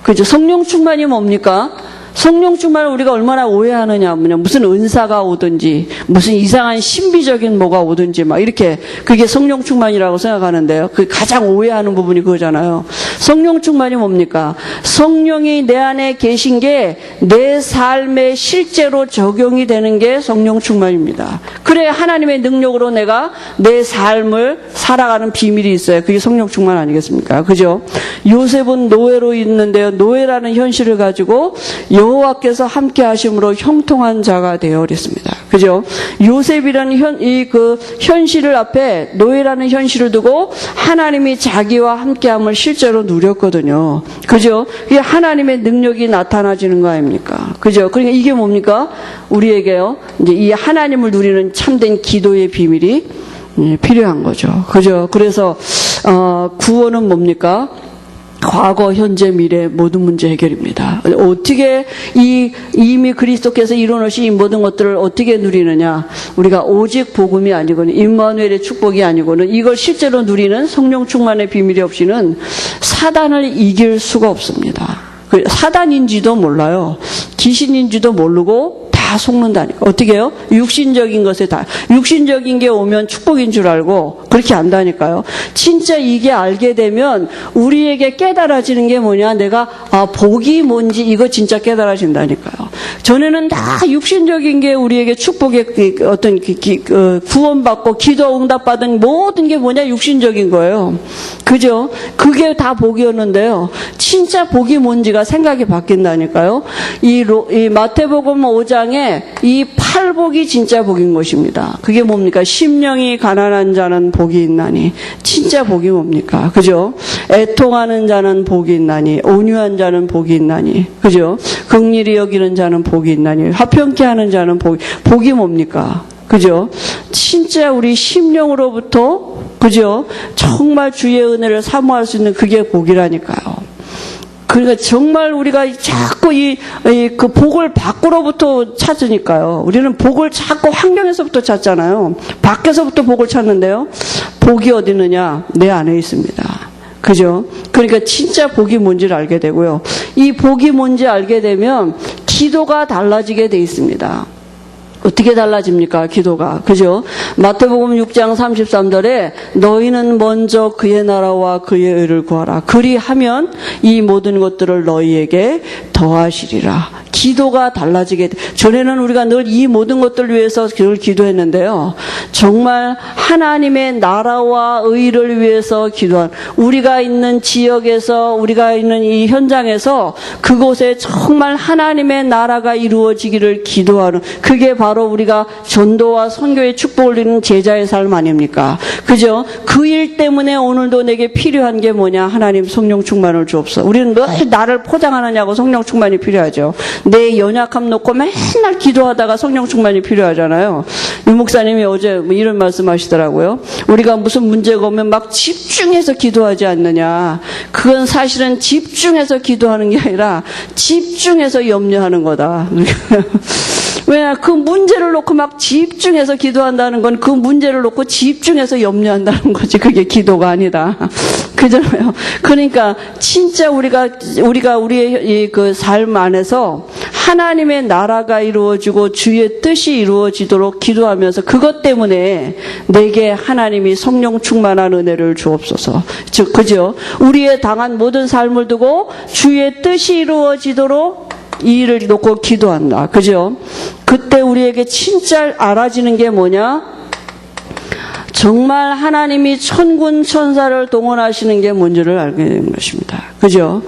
그죠? 성령 충만이 뭡니까? 성령 충만을 우리가 얼마나 오해하느냐, 무슨 은사가 오든지, 무슨 이상한 신비적인 뭐가 오든지, 막 이렇게, 그게 성령 충만이라고 생각하는데요. 그 가장 오해하는 부분이 그거잖아요. 성령 충만이 뭡니까? 성령이 내 안에 계신 게 내 삶에 실제로 적용이 되는 게 성령 충만입니다. 그래야 하나님의 능력으로 내가 내 삶을 살아가는 비밀이 있어요. 그게 성령 충만 아니겠습니까? 그죠? 요셉은 노예로 있는데요. 노예라는 현실을 가지고 여호와께서 함께 하심으로 형통한 자가 되어버렸습니다. 그죠? 요셉이라는 현실을 앞에 노예라는 현실을 두고 하나님이 자기와 함께함을 실제로 누렸거든요. 그죠? 이게 하나님의 능력이 나타나지는 거 아닙니까? 그죠? 그러니까 이게 뭡니까? 우리에게요, 이제 이 하나님을 누리는 참된 기도의 비밀이 필요한 거죠. 그죠? 그래서, 구원은 뭡니까? 과거, 현재, 미래 모든 문제 해결입니다. 어떻게 이미 그리스도께서 이루어놓으신 이 모든 것들을 어떻게 누리느냐? 우리가 오직 복음이 아니고는 임마누엘의 축복이 아니고는 이걸 실제로 누리는 성령 충만의 비밀이 없이는 사단을 이길 수가 없습니다. 사단인지도 몰라요. 귀신인지도 모르고 다 속는다니까. 어떻게 해요? 육신적인 것에 다. 육신적인 게 오면 축복인 줄 알고 그렇게 안다니까요. 진짜 이게 알게 되면 우리에게 깨달아지는 게 뭐냐? 내가 복이 뭔지 이거 진짜 깨달아진다니까요. 전에는 다 육신적인 게 우리에게 축복의 어떤 구원받고 기도 응답받은 모든 게 뭐냐? 육신적인 거예요. 그죠? 그게 다 복이었는데요. 진짜 복이 뭔지가 생각이 바뀐다니까요. 이 마태복음 5장에 이 팔복이 진짜 복인 것입니다. 그게 뭡니까? 심령이 가난한 자는 복이 있나니. 진짜 복이 뭡니까? 그죠? 애통하는 자는 복이 있나니. 온유한 자는 복이 있나니. 그죠? 긍휼히 여기는 자는 복이 있나니. 화평케 하는 자는 복이 뭡니까? 그죠? 진짜 우리 심령으로부터, 그죠? 정말 주의 은혜를 사모할 수 있는 그게 복이라니까요. 그러니까 정말 우리가 자꾸 그 복을 밖으로부터 찾으니까요. 우리는 복을 자꾸 환경에서부터 찾잖아요. 밖에서부터 복을 찾는데요. 복이 어디 있느냐? 내 안에 있습니다. 그죠? 그러니까 진짜 복이 뭔지를 알게 되고요. 이 복이 뭔지 알게 되면 기도가 달라지게 돼 있습니다. 어떻게 달라집니까? 기도가. 그죠? 마태복음 6장 33절에 너희는 먼저 그의 나라와 그의 의를 구하라. 그리하면 이 모든 것들을 너희에게 더하시리라. 기도가 달라지게 돼. 전에는 우리가 늘 이 모든 것들을 위해서 늘 기도했는데요. 정말 하나님의 나라와 의를 위해서 기도한, 우리가 있는 지역에서, 우리가 있는 이 현장에서 그곳에 정말 하나님의 나라가 이루어지기를 기도하는, 그게 바로 우리가 전도와 선교의 축복을 누리는 제자의 삶 아닙니까? 그죠? 그 일 때문에 오늘도 내게 필요한 게 뭐냐? 하나님 성령 충만을 주옵소서. 우리는 늘 나를 포장하느냐고 성령 충만이 필요하죠. 내 연약함 놓고 맨날 기도하다가 성령 충만이 필요하잖아요. 유 목사님이 어제 이런 말씀하시더라고요. 우리가 무슨 문제가 오면 막 집중해서 기도하지 않느냐. 그건 사실은 집중해서 기도하는 게 아니라 집중해서 염려하는 거다. 왜? 그 문제를 놓고 막 집중해서 기도한다는 건 그 문제를 놓고 집중해서 염려한다는 거지. 그게 기도가 아니다. 그잖아요. 그러니까 진짜 우리가 우리의 그 삶 안에서 하나님의 나라가 이루어지고 주의 뜻이 이루어지도록 기도하면서 그것 때문에 내게 하나님이 성령 충만한 은혜를 주옵소서. 즉, 그죠? 우리의 당한 모든 삶을 두고 주의 뜻이 이루어지도록 이 일을 놓고 기도한다. 그죠? 그때 우리에게 진짜 알아지는 게 뭐냐? 정말 하나님이 천군 천사를 동원하시는 게 뭔지를 알게 된 것입니다. 그죠?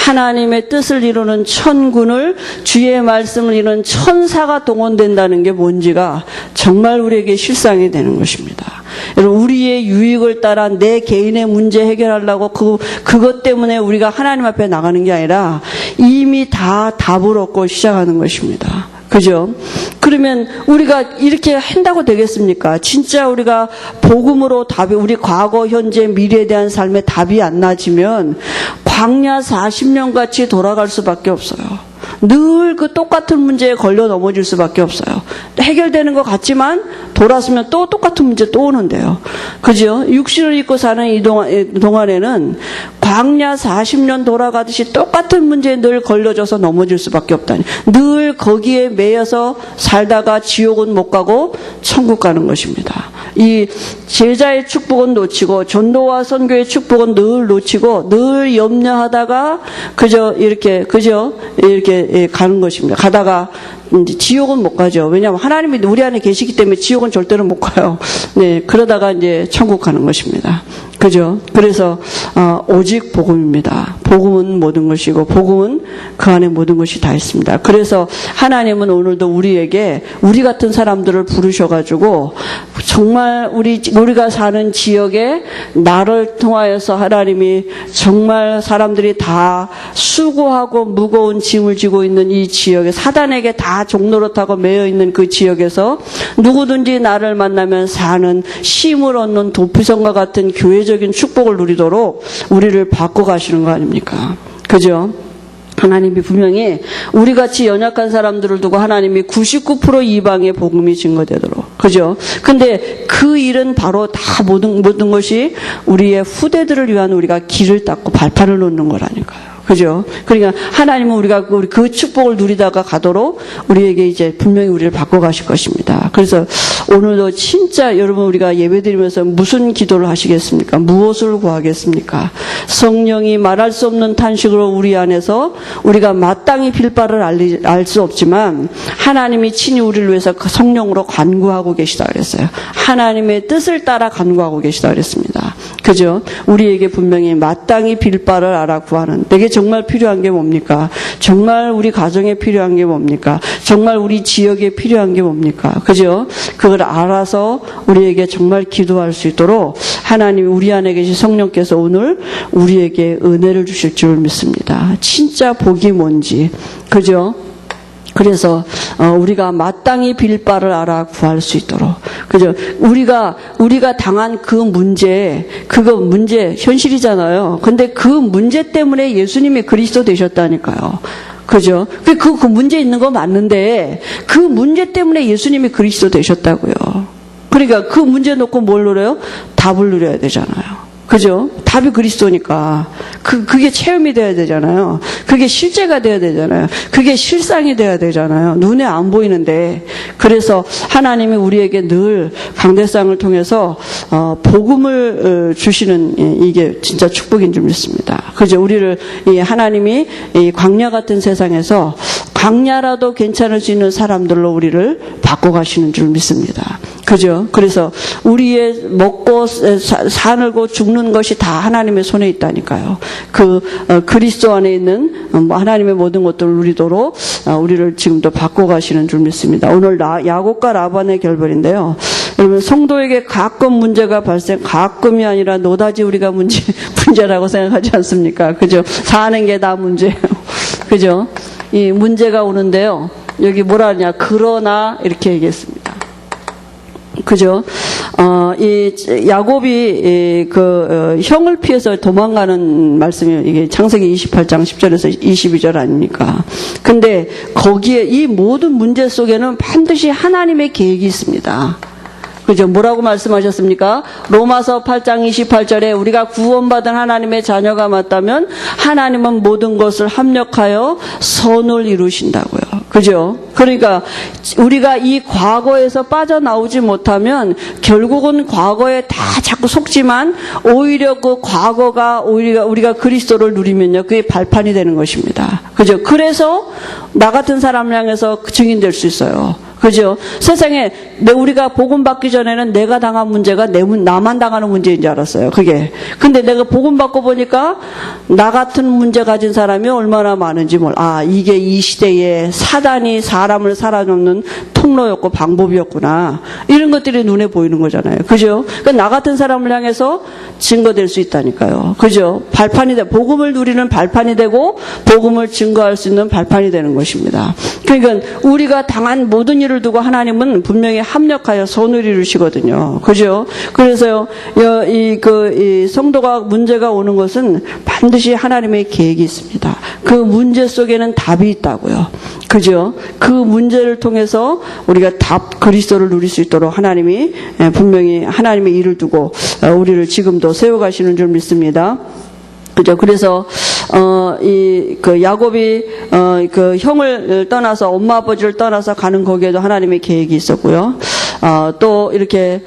하나님의 뜻을 이루는 천군을, 주의 말씀을 이루는 천사가 동원된다는 게 뭔지가 정말 우리에게 실상이 되는 것입니다. 여러분, 우리의 유익을 따라 내 개인의 문제 해결하려고 그것 때문에 우리가 하나님 앞에 나가는 게 아니라 이미 다 답을 얻고 시작하는 것입니다. 그죠? 그러면 우리가 이렇게 한다고 되겠습니까? 진짜 우리가 복음으로 답이, 우리 과거, 현재, 미래에 대한 삶에 답이 안 나지면 광야 40년 같이 돌아갈 수밖에 없어요. 늘 그 똑같은 문제에 걸려 넘어질 수밖에 없어요. 해결되는 것 같지만 돌아서면 또 똑같은 문제 또 오는데요. 그죠? 육신을 입고 사는 이 동안에는 광야 40년 돌아가듯이 똑같은 문제에 늘 걸려져서 넘어질 수밖에 없다니. 늘 거기에 매여서 살다가 지옥은 못 가고 천국 가는 것입니다. 이 제자의 축복은 놓치고 전도와 선교의 축복은 늘 놓치고 늘 염려하다가 그저 이렇게 가는 것입니다. 가다가 이제 지옥은 못 가죠. 왜냐하면 하나님이 우리 안에 계시기 때문에 지옥은 절대로 못 가요. 네, 그러다가 이제 천국 가는 것입니다. 그죠? 그래서 오직 복음입니다. 복음은 모든 것이고 복음은 그 안에 모든 것이 다 있습니다. 그래서 하나님은 오늘도 우리에게 우리 같은 사람들을 부르셔가지고 정말 우리가 사는 지역에 나를 통하여서 하나님이 정말 사람들이 다 수고하고 무거운 짐을 지고 있는 이 지역에 사단에게 다 종노릇하고 매여 있는 그 지역에서 누구든지 나를 만나면 사는 쉼을 얻는 도피성과 같은 교회적인 축복을 누리도록 우리를 바꿔가시는 거 아닙니까? 그죠? 하나님이 분명히 우리같이 연약한 사람들을 두고 하나님이 99% 이방의 복음이 증거되도록. 그죠? 근데 그 일은 바로 다 모든 것이 우리의 후대들을 위한 우리가 길을 닦고 발판을 놓는 거라니까요. 그죠? 그러니까 하나님은 우리가 그 축복을 누리다가 가도록 우리에게 이제 분명히 우리를 바꿔가실 것입니다. 그래서 오늘도 진짜 여러분 우리가 예배드리면서 무슨 기도를 하시겠습니까? 무엇을 구하겠습니까? 성령이 말할 수 없는 탄식으로 우리 안에서 우리가 마땅히 빌 바를 알 수 없지만 하나님이 친히 우리를 위해서 그 성령으로 간구하고 계시다 그랬어요. 하나님의 뜻을 따라 간구하고 계시다 그랬습니다. 그죠? 우리에게 분명히 마땅히 빌 바를 알아 구하는. 내게 정말 필요한 게 뭡니까? 정말 우리 가정에 필요한 게 뭡니까? 정말 우리 지역에 필요한 게 뭡니까? 그죠? 그걸 알아서 우리에게 정말 기도할 수 있도록 하나님이 우리 안에 계신 성령께서 오늘 우리에게 은혜를 주실 줄 믿습니다. 진짜 복이 뭔지. 그죠? 그래서 우리가 마땅히 빌 바를 알아 구할 수 있도록. 그죠? 우리가 당한 그 문제, 그거 문제 현실이잖아요. 근데 그 문제 때문에 예수님이 그리스도 되셨다니까요. 그죠? 그 문제 있는 거 맞는데 그 문제 때문에 예수님이 그리스도 되셨다고요. 그러니까 그 문제 놓고 뭘 누려요? 답을 누려야 되잖아요. 그죠? 답이 그리스도니까 그게 체험이 돼야 되잖아요. 그게 실제가 돼야 되잖아요. 그게 실상이 돼야 되잖아요. 눈에 안 보이는데. 그래서 하나님이 우리에게 늘 강대상을 통해서 복음을 주시는 이게 진짜 축복인 줄 믿습니다. 그죠? 우리를 하나님이 이 광야 같은 세상에서 광야라도 괜찮을 수 있는 사람들로 우리를 바꿔가시는 줄 믿습니다. 그죠? 그래서 우리의 먹고 사늘고 죽는 것이 다 하나님의 손에 있다니까요. 그리스도 안에 있는 하나님의 모든 것들을 누리도록 우리를 지금도 바꿔가시는 줄 믿습니다. 오늘 야곱과 라반의 결별인데요. 여러분 성도에게 가끔이 아니라 노다지 우리가 문제라고 생각하지 않습니까? 그죠? 사는 게 다 문제예요. 그죠? 이 문제가 오는데요. 여기 뭐라 하냐? 그러나 이렇게 얘기했습니다. 그죠? 이 야곱이 형을 피해서 도망가는 말씀이 이게 창세기 28장 10절에서 22절 아닙니까? 근데 거기에 이 모든 문제 속에는 반드시 하나님의 계획이 있습니다. 그죠? 뭐라고 말씀하셨습니까? 로마서 8장 28절에 우리가 구원받은 하나님의 자녀가 맞다면 하나님은 모든 것을 합력하여 선을 이루신다고요. 그죠? 그러니까 우리가 이 과거에서 빠져나오지 못하면 결국은 과거에 다 자꾸 속지만 오히려 그 과거가 오히려 우리가 그리스도를 누리면요. 그게 발판이 되는 것입니다. 그죠? 그래서 나 같은 사람을 향해서 증인될 수 있어요. 그죠? 세상에 우리가 복음 받기 전에는 내가 당한 문제가 나만 당하는 문제인 줄 알았어요. 그게. 근데 내가 복음 받고 보니까 나 같은 문제 가진 사람이 얼마나 많은지 이게 이 시대에 사단이 사람을 살아놓는 통로였고 방법이었구나. 이런 것들이 눈에 보이는 거잖아요. 그죠? 그러니까 나 같은 사람을 향해서 증거될 수 있다니까요. 그죠? 발판이 복음을 누리는 발판이 되고 복음을 증거할 수 있는 발판이 되는 것입니다. 그러니까 우리가 당한 모든 일을 두고 하나님은 분명히 합력하여 선을 이루시거든요. 그죠? 그래서요, 이 성도가 문제가 오는 것은 반드시 하나님의 계획이 있습니다. 그 문제 속에는 답이 있다고요. 그죠? 그 문제를 통해서 우리가 그리스도를 누릴 수 있도록 하나님이 분명히 하나님의 일을 두고 우리를 지금도 세워가시는 줄 믿습니다. 그죠? 그래서, 야곱이, 형을 떠나서, 엄마 아버지를 떠나서 가는 거기에도 하나님의 계획이 있었고요. 또 이렇게,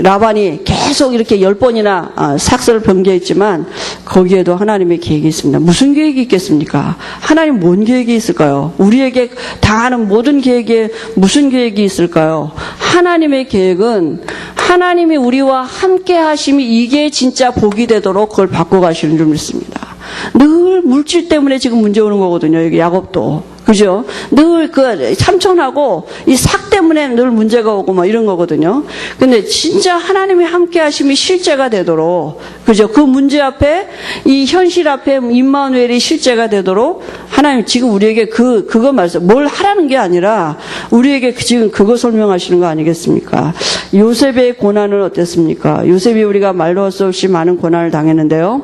라반이 계속 이렇게 10번이나 삭스를 변개했지만, 거기에도 하나님의 계획이 있습니다. 무슨 계획이 있겠습니까? 하나님 뭔 계획이 있을까요? 우리에게 당하는 모든 계획에 무슨 계획이 있을까요? 하나님의 계획은 하나님이 우리와 함께 하심이 이게 진짜 복이 되도록 그걸 바꿔가시는 줄 믿습니다. 늘 물질 때문에 지금 문제 오는 거거든요. 여기 야곱도. 그죠? 늘 삼촌하고 이 삭 때문에 늘 문제가 오고 이런 거거든요. 근데 진짜 하나님이 함께 하심이 실제가 되도록, 그죠? 그 문제 앞에, 이 현실 앞에 임마누엘이 실제가 되도록 하나님 지금 우리에게 그거 말씀, 뭘 하라는 게 아니라 우리에게 지금 그거 설명하시는 거 아니겠습니까? 요셉의 고난은 어땠습니까? 요셉이 우리가 말로 할 수 없이 많은 고난을 당했는데요.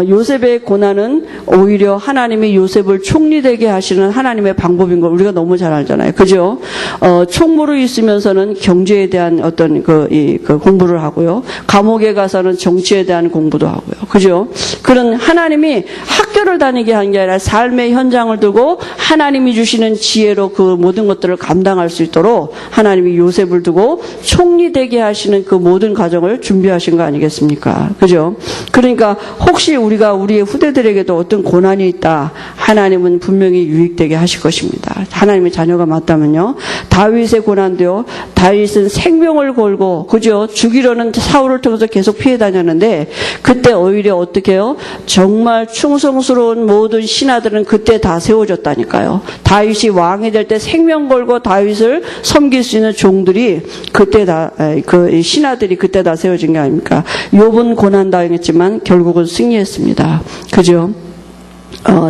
요셉의 고난은 오히려 하나님이 요셉을 총리되게 하시는 하나님의 방법인 걸 우리가 너무 잘 알잖아요. 그죠? 총무로 있으면서는 경제에 대한 어떤 공부를 하고요. 감옥에 가서는 정치에 대한 공부도 하고요. 그죠? 그런 하나님이 학교를 다니게 한 게 아니라 삶의 현장을 두고 하나님이 주시는 지혜로 그 모든 것들을 감당할 수 있도록 하나님이 요셉을 두고 총리되게 하시는 그 모든 과정을 준비하신 거 아니겠습니까? 그죠? 그러니까 혹시 우리가 우리의 후대들에게도 어떤 고난이 있다. 하나님은 분명히 유익되게 하실 것입니다. 하나님의 자녀가 맞다면요. 다윗의 고난도요. 다윗은 생명을 걸고 그죠? 죽이려는 사울을 통해서 계속 피해 다녔는데 그때 오히려 어떻게 해요? 정말 충성스러운 모든 신하들은 그때 다 세워졌다니까요. 다윗이 왕이 될 때 생명 걸고 다윗을 섬길 수 있는 종들이 그때 다 신하들이 그때 다 세워진 게 아닙니까? 욥은 고난 당했지만 결국은 승리했습니다. 그죠?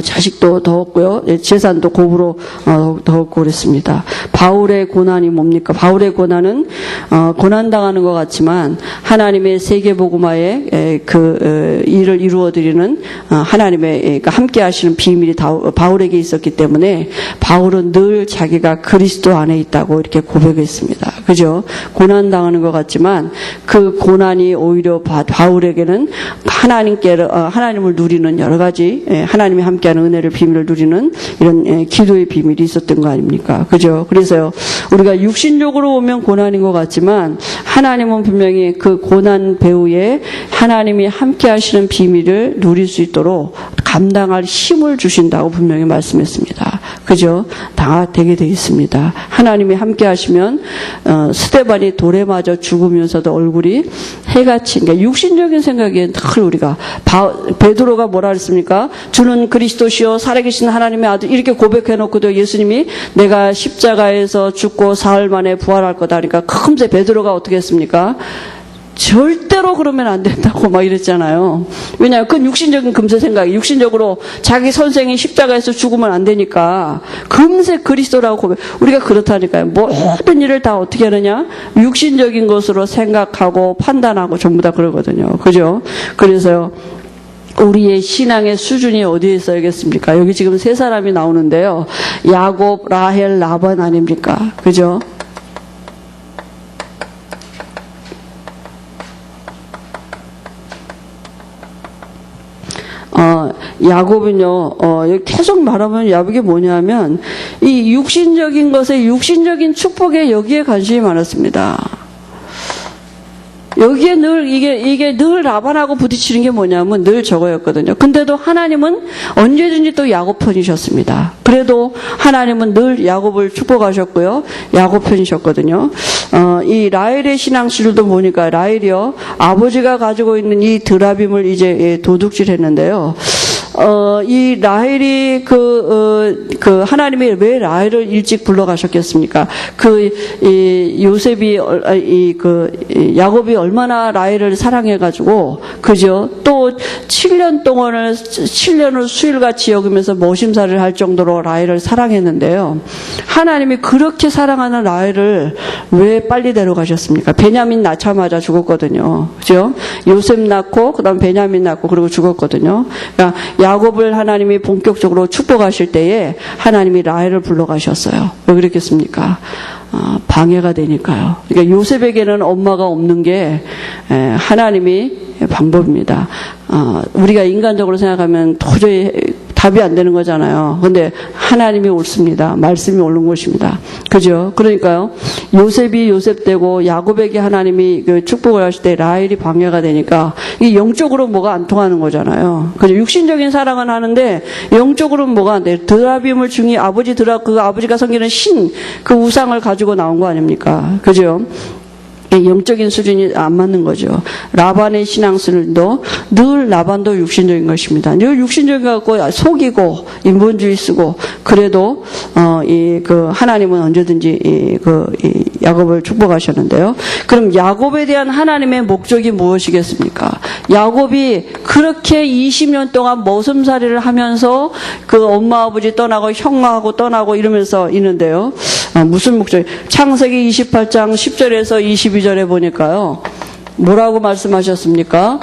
자식도 더 얻고요. 재산도 곱으로 더 얻고 그랬습니다. 바울의 고난이 뭡니까? 바울의 고난은 고난당하는 것 같지만 하나님의 세계복음화의 일을 이루어드리는 하나님의 함께 하시는 비밀이 바울에게 있었기 때문에 바울은 늘 자기가 그리스도 안에 있다고 이렇게 고백했습니다. 그죠? 고난당하는 것 같지만 그 고난이 오히려 바울에게는 하나님을 누리는 여러 가지 하나님이 함께하는 은혜를 비밀을 누리는 이런 기도의 비밀이 있었던 거 아닙니까? 그죠? 그래서요, 우리가 육신적으로 보면 고난인 것 같지만 하나님은 분명히 그 고난 배후에 하나님이 함께 하시는 비밀을 누릴 수 있도록 감당할 힘을 주신다고 분명히 말씀했습니다. 그죠? 다 되게 되어 있습니다. 하나님이 함께 하시면 스데반이 돌에 맞아 죽으면서도 얼굴이 해같이, 그러니까 육신적인 생각에 늘 우리가 베드로가 뭐라 그랬습니까? 주는 그리스도시요 살아계신 하나님의 아들 이렇게 고백해놓고도 예수님이 내가 십자가에서 죽고 사흘 만에 부활할 거다 그러니까 금세 베드로가 어떻게 했습니까? 절대로 그러면 안 된다고 막 이랬잖아요. 왜냐하면 그건 육신적인 금세 생각이, 육신적으로 자기 선생이 십자가에서 죽으면 안 되니까 금세 그리스도라고 고백. 우리가 그렇다니까요. 모든 일을 다 어떻게 하느냐? 육신적인 것으로 생각하고 판단하고 전부 다 그러거든요. 그죠? 그래서요. 우리의 신앙의 수준이 어디에 있어야겠습니까? 여기 지금 세 사람이 나오는데요. 야곱, 라헬, 라반 아닙니까? 그죠? 야곱은요, 여기 계속 말하면 야곱이 뭐냐면, 이 육신적인 것에, 육신적인 축복에 여기에 관심이 많았습니다. 여기에 늘, 이게 늘 라반하고 부딪히는 게 뭐냐면 늘 저거였거든요. 근데도 하나님은 언제든지 또 야곱 편이셨습니다. 그래도 하나님은 늘 야곱을 축복하셨고요. 야곱 편이셨거든요. 이 라헬의 신앙실도 보니까 라헬이요, 아버지가 가지고 있는 이 드라빔을 이제 도둑질 했는데요. 이 라헬이 하나님이 왜 라헬을 일찍 불러가셨겠습니까? 요셉이, 야곱이 얼마나 라헬을 사랑해가지고, 그죠? 또 7년을 수일같이 여기면서 모심사를 할 정도로 라헬을 사랑했는데요. 하나님이 그렇게 사랑하는 라헬을 왜 빨리 데려가셨습니까? 베냐민 낳자마자 죽었거든요. 그죠? 요셉 낳고, 그 다음 베냐민 낳고, 그리고 죽었거든요. 그러니까 야곱을 하나님이 본격적으로 축복하실 때에 하나님이 라헬을 불러가셨어요. 왜 그랬겠습니까? 방해가 되니까요. 그러니까 요셉에게는 엄마가 없는 게 하나님이 방법입니다. 우리가 인간적으로 생각하면 도저히 답이 안 되는 거잖아요. 근데 하나님이 옳습니다. 말씀이 옳은 것입니다. 그죠? 그러니까요. 요셉이 요셉되고 야곱에게 하나님이 축복을 하실 때 라헬이 방해가 되니까 이 영적으로 뭐가 안 통하는 거잖아요. 그죠? 육신적인 사랑은 하는데 영적으로는 뭐가 안 돼요. 드라빔을 중이 아버지가 섬기는 신, 그 우상을 가지고 나온 거 아닙니까? 그죠? 영적인 수준이 안 맞는 거죠. 라반의 신앙술도 늘 라반도 육신적인 것입니다. 늘 육신적인 것 갖고 속이고 인본주의 쓰고 그래도 하나님은 언제든지 야곱을 축복하셨는데요. 그럼 야곱에 대한 하나님의 목적이 무엇이겠습니까? 야곱이 그렇게 20년 동안 머슴살이를 하면서 그 엄마 아버지 떠나고 형하고 떠나고 이러면서 있는데요. 무슨 목적? 창세기 28장 10절에서 22절에 보니까요. 뭐라고 말씀하셨습니까?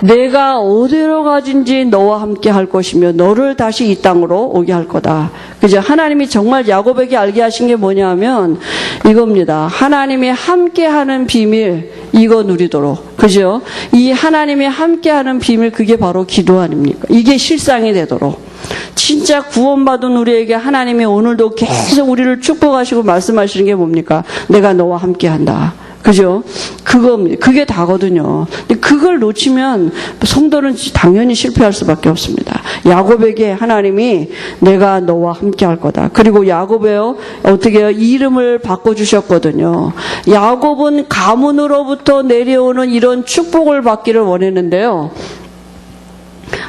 내가 어디로 가진지 너와 함께 할 것이며 너를 다시 이 땅으로 오게 할 거다. 그죠? 하나님이 정말 야곱에게 알게 하신 게 뭐냐면 이겁니다. 하나님이 함께하는 비밀 이거 누리도록. 그죠? 이 하나님이 함께하는 비밀 그게 바로 기도 아닙니까? 이게 실상이 되도록. 진짜 구원받은 우리에게 하나님이 오늘도 계속 우리를 축복하시고 말씀하시는 게 뭡니까? 내가 너와 함께한다. 그죠? 그게 다거든요. 근데 그걸 놓치면 성도는 당연히 실패할 수밖에 없습니다. 야곱에게 하나님이 내가 너와 함께 할 거다. 그리고 야곱에요, 어떻게 해요? 이름을 바꿔주셨거든요. 야곱은 가문으로부터 내려오는 이런 축복을 받기를 원했는데요.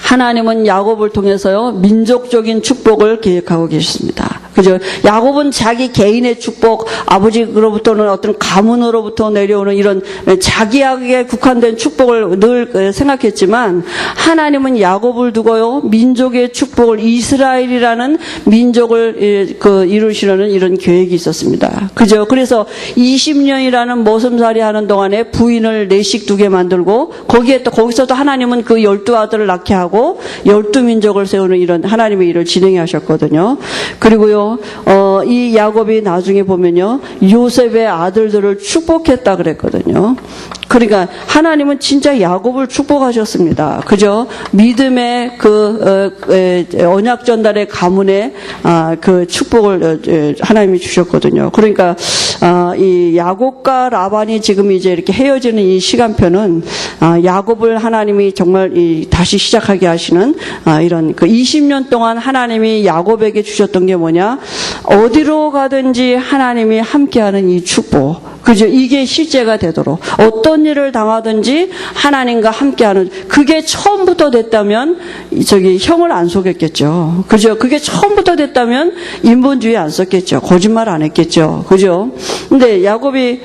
하나님은 야곱을 통해서요, 민족적인 축복을 계획하고 계십니다. 그죠? 야곱은 자기 개인의 축복, 아버지로부터는 어떤 가문으로부터 내려오는 이런 자기에게 국한된 축복을 늘 생각했지만, 하나님은 야곱을 두고요, 민족의 축복을, 이스라엘이라는 민족을 이루시려는 이런 계획이 있었습니다. 그죠? 그래서 20년이라는 모섬살이 하는 동안에 부인을 4씩 두게 만들고, 거기서도 하나님은 그 12아들을 낳게 하고, 12민족을 세우는 이런 하나님의 일을 진행해 하셨거든요. 그리고요, 이 야곱이 나중에 보면요, 요셉의 아들들을 축복했다 그랬거든요. 그러니까 하나님은 진짜 야곱을 축복하셨습니다. 그죠? 믿음의 언약 전달의 가문에 그 축복을 하나님이 주셨거든요. 그러니까 이 야곱과 라반이 지금 이제 이렇게 헤어지는 이 시간표는 야곱을 하나님이 정말 다시 시작하게 하시는 이런 20년 동안 하나님이 야곱에게 주셨던 게 뭐냐? 어디로 가든지 하나님이 함께하는 이 축복. 그죠? 이게 실제가 되도록 어떤 일을 당하든지 하나님과 함께하는, 그게 처음부터 됐다면 형을 안 속였겠죠. 그죠? 그게 처음부터 됐다면 인본주의 안 썼겠죠. 거짓말 안 했겠죠. 그죠? 근데 야곱이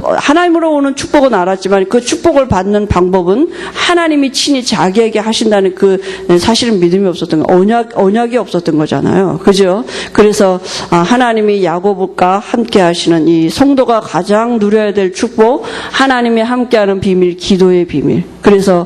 하나님으로 오는 축복은 알았지만 그 축복을 받는 방법은 하나님이 친히 자기에게 하신다는 그 사실은 믿음이 없었던 거, 언약이 없었던 거잖아요. 그죠? 그래서 하나님이 야곱과 함께 하시는 이 성도가 가장 누려야 될 축복, 하나님이 함께하는 비밀, 기도의 비밀. 그래서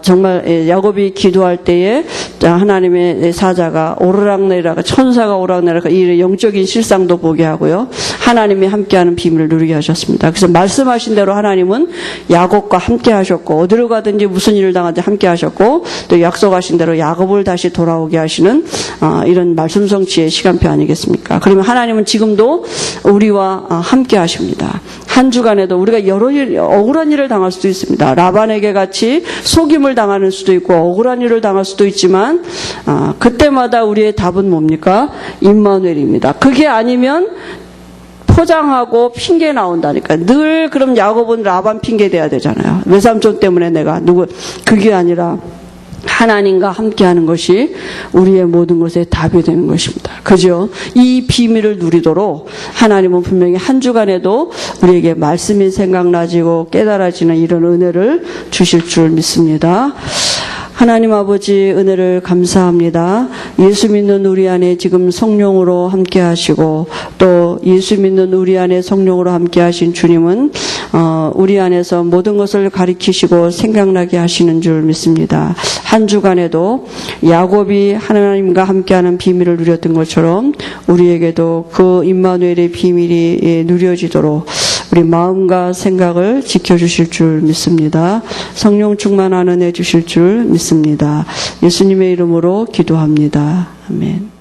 정말 야곱이 기도할 때에 하나님의 사자가 오르락내리락, 천사가 오르락내리락, 이 영적인 실상도 보게 하고요. 하나님이 함께하는 비밀을 누리게 하셨습니다. 그래서 말씀하신 대로 하나님은 야곱과 함께 하셨고 어디로 가든지 무슨 일을 당하든지 함께 하셨고 또 약속하신 대로 야곱을 다시 돌아오게 하시는 이런 말씀 성취의 시간표 아니겠습니까? 그러면 하나님은 지금도 우리와 함께 하십니다. 한 주간에도 우리가 여러 억울한 일을 당할 수도 있습니다. 라반에게 같이 속임을 당하는 수도 있고 억울한 일을 당할 수도 있지만 그때마다 우리의 답은 뭡니까? 임마누엘입니다. 그게 아니면 포장하고 핑계 나온다니까. 늘 그럼 야곱은 라반 핑계 대야 되잖아요. 외삼촌 때문에 내가 그게 아니라 하나님과 함께하는 것이 우리의 모든 것의 답이 되는 것입니다. 그죠? 이 비밀을 누리도록 하나님은 분명히 한 주간에도 우리에게 말씀이 생각나지고 깨달아지는 이런 은혜를 주실 줄 믿습니다. 하나님 아버지 은혜를 감사합니다. 예수 믿는 우리 안에 지금 성령으로 함께 하시고 또 예수 믿는 우리 안에 성령으로 함께 하신 주님은 우리 안에서 모든 것을 가리키시고 생각나게 하시는 줄 믿습니다. 한 주간에도 야곱이 하나님과 함께하는 비밀을 누렸던 것처럼 우리에게도 그 임마누엘의 비밀이 누려지도록 우리 마음과 생각을 지켜주실 줄 믿습니다. 성령 충만한 은혜 주실 줄 믿습니다. 예수님의 이름으로 기도합니다. 아멘.